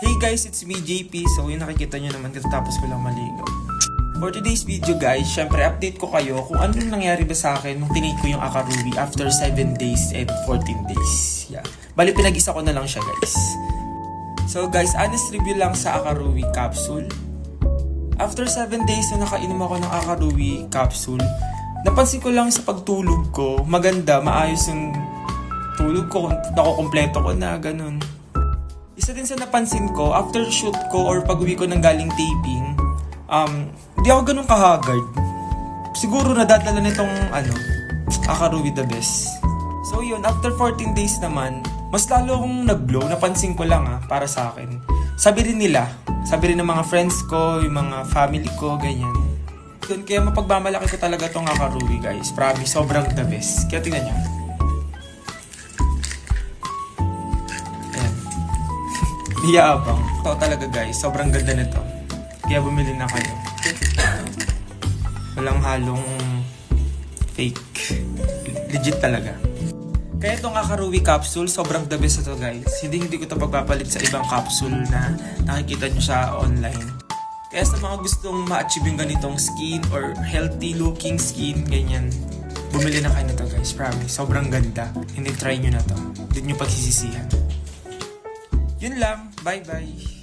Hey guys, it's me JP. So yung nakikita nyo naman katapos ko lang maligo. For today's video guys, syempre update ko kayo kung anong nangyari ba sa akin nung tinake ko yung Akaruwi after 7 days and 14 days. Yeah. Bali pinag-isa ko na lang siya guys. So guys, honest review lang sa Akaruwi capsule. After 7 days na nakainom ako ng Akaruwi capsule, napansin ko lang sa pagtulog ko, maganda, maayos yung tulog ko, nakukompleto ko na, ganun. Isa din sa napansin ko, after shoot ko or pag-uwi ko ng galing taping, hindi ako ganun kahagard. Siguro nadadala nitong, Akaruwi the best. So yun, after 14 days naman, mas lalo akong nag-glow, napansin ko lang para sa akin. Sabi rin ng mga friends ko, yung mga family ko, ganyan. Yun, kaya mapagmamalaki ko talaga tong Akaruwi guys. Promise, sobrang the best. Kaya tingnan nyo. Iyabang. Ito talaga guys, sobrang ganda nito. Kaya bumili na kayo. Walang halong fake. Legit talaga. Kaya itong Akaruwi capsule, sobrang the best ito guys. Hindi ko ito pagpapalit sa ibang capsule na nakikita nyo siya online. Kaya sa mga gustong ma-achieve yung ganitong skin or healthy looking skin, ganyan, bumili na kayo nito guys. Promise, sobrang ganda. Hindi try nyo na to. Hindi nyo pagsisisihan. Yun lang. Bye-bye.